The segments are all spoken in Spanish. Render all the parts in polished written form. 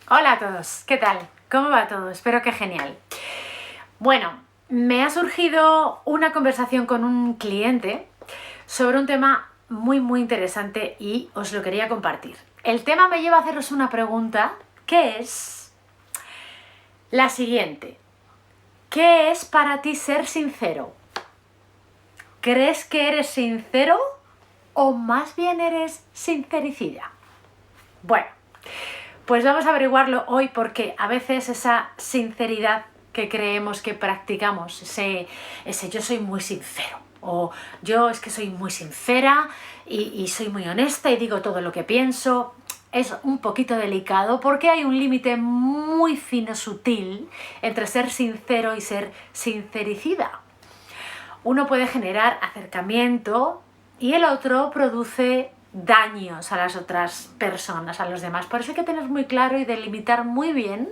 Hola a todos, ¿qué tal? ¿Cómo va todo? Espero que genial. Bueno, me ha surgido una conversación con un cliente sobre un tema muy interesante y os lo quería compartir. El tema me lleva a haceros una pregunta que es la siguiente. ¿Qué es para ti ser sincero? ¿Crees que eres sincero o más bien eres sincericida? Bueno, pues vamos a averiguarlo hoy porque a veces esa sinceridad que creemos que practicamos, ese yo soy muy sincero, o yo es que soy muy sincera y soy muy honesta y digo todo lo que pienso, es un poquito delicado porque hay un límite muy fino, sutil, entre ser sincero y ser sincericida. Uno puede generar acercamiento y el otro produce daños a las otras personas, a los demás. Por eso hay que tener muy claro y delimitar muy bien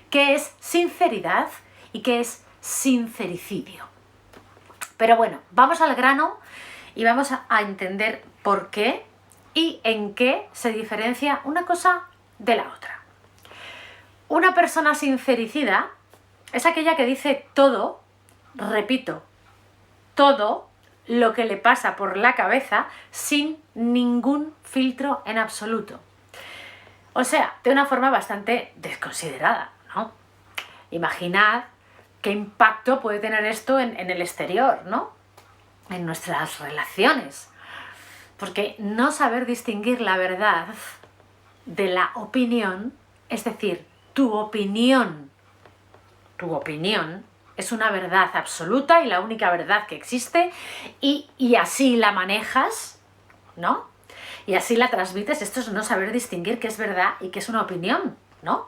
qué es sinceridad y qué es sincericidio. Pero bueno, vamos al grano y vamos a entender por qué y en qué se diferencia una cosa de la otra. Una persona sincericida es aquella que dice todo, repito, todo lo que le pasa por la cabeza sin ningún filtro en absoluto. O sea, de una forma bastante desconsiderada, ¿no? Imaginad qué impacto puede tener esto en el exterior, ¿no? En nuestras relaciones. Porque no saber distinguir la verdad de la opinión, es decir, tu opinión es una verdad absoluta y la única verdad que existe y así la manejas, ¿no? Y así la transmites. Esto es no saber distinguir qué es verdad y qué es una opinión, ¿no?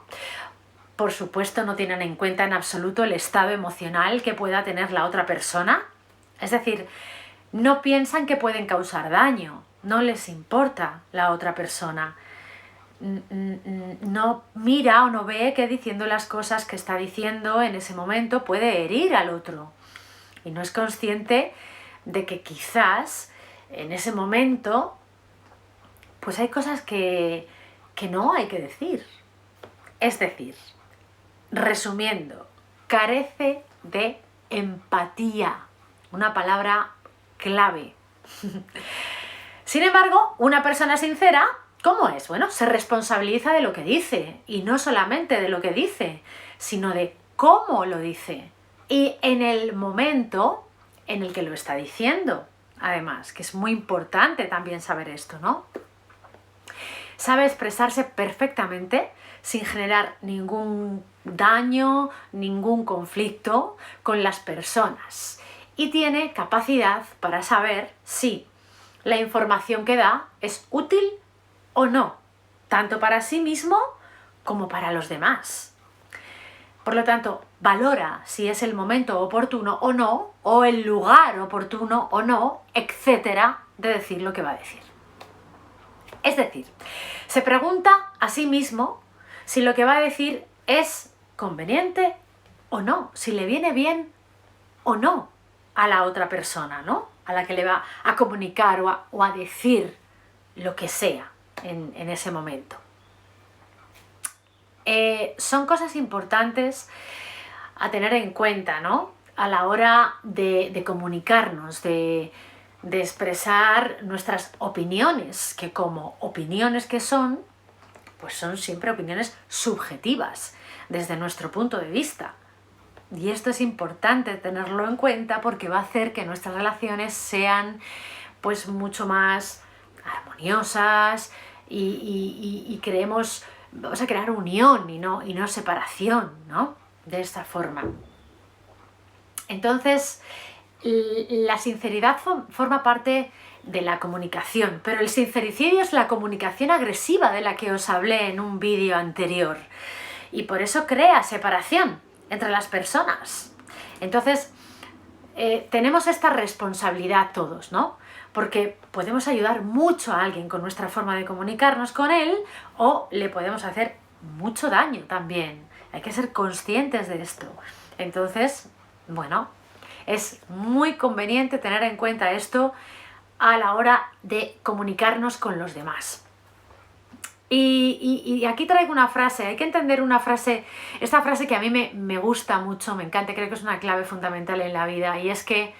Por supuesto, no tienen en cuenta en absoluto el estado emocional que pueda tener la otra persona. Es decir, no piensan que pueden causar daño, no les importa la otra persona. No mira o no ve que diciendo las cosas que está diciendo en ese momento puede herir al otro. Y no es consciente de que quizás en ese momento pues hay cosas que no hay que decir. Es decir, resumiendo, carece de empatía. Una palabra clave. Sin embargo, una persona sincera, ¿cómo es? Bueno, se responsabiliza de lo que dice, y no solamente de lo que dice, sino de cómo lo dice, y en el momento en el que lo está diciendo, además, que es muy importante también saber esto, ¿no? Sabe expresarse perfectamente sin generar ningún daño, ningún conflicto con las personas, y tiene capacidad para saber si la información que da es útil o no, tanto para sí mismo como para los demás. Por lo tanto, valora si es el momento oportuno o no, o el lugar oportuno o no, etcétera, de decir lo que va a decir. Es decir, se pregunta a sí mismo si lo que va a decir es conveniente o no, si le viene bien o no a la otra persona, ¿no? A la que le va a comunicar o a decir lo que sea en ese momento. Son cosas importantes a tener en cuenta, ¿no? A la hora de comunicarnos, de expresar nuestras opiniones, que como opiniones que son, pues son siempre opiniones subjetivas desde nuestro punto de vista. Y esto es importante tenerlo en cuenta porque va a hacer que nuestras relaciones sean pues mucho más armoniosas y creemos, vamos a crear unión y no separación, ¿no? De esta forma. Entonces, la sinceridad forma parte de la comunicación, pero el sincericidio es la comunicación agresiva de la que os hablé en un vídeo anterior y por eso crea separación entre las personas. Entonces, tenemos esta responsabilidad todos, ¿no? Porque podemos ayudar mucho a alguien con nuestra forma de comunicarnos con él o le podemos hacer mucho daño también. Hay que ser conscientes de esto. Entonces, bueno, es muy conveniente tener en cuenta esto a la hora de comunicarnos con los demás. Y aquí traigo una frase, hay que entender una frase, esta frase que a mí me gusta mucho, me encanta, creo que es una clave fundamental en la vida, y es que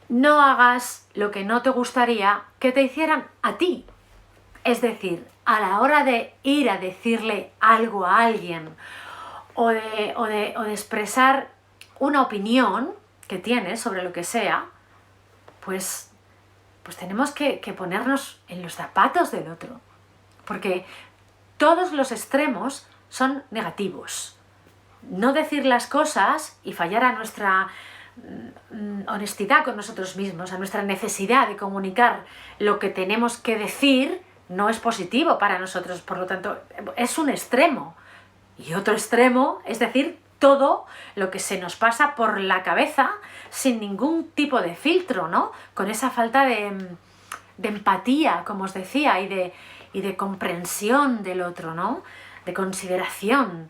no hagas lo que no te gustaría que te hicieran a ti. Es decir, a la hora de ir a decirle algo a alguien o de expresar una opinión que tienes sobre lo que sea, pues tenemos que ponernos en los zapatos del otro. Porque todos los extremos son negativos. No decir las cosas y fallar a nuestra honestidad con nosotros mismos, a nuestra necesidad de comunicar lo que tenemos que decir, no es positivo para nosotros. Por lo tanto, es un extremo. Y otro extremo es decir todo lo que se nos pasa por la cabeza sin ningún tipo de filtro, ¿no? Con esa falta de empatía, como os decía, y de comprensión del otro, ¿no? De consideración.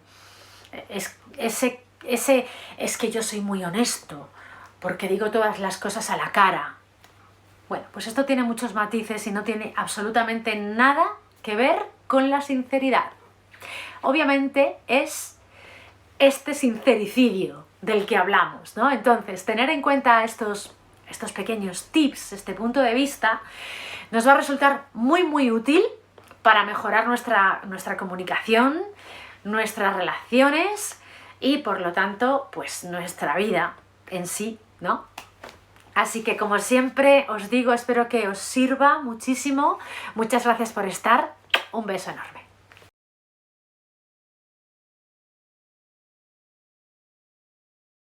Es que yo soy muy honesto, porque digo todas las cosas a la cara. Bueno, pues esto tiene muchos matices y no tiene absolutamente nada que ver con la sinceridad. Obviamente es este sincericidio del que hablamos, ¿no? Entonces, tener en cuenta estos pequeños tips, este punto de vista, nos va a resultar muy, muy útil para mejorar nuestra comunicación, nuestras relaciones y, por lo tanto, pues nuestra vida en sí, ¿no? Así que, como siempre os digo, espero que os sirva muchísimo. Muchas gracias por estar. Un beso enorme.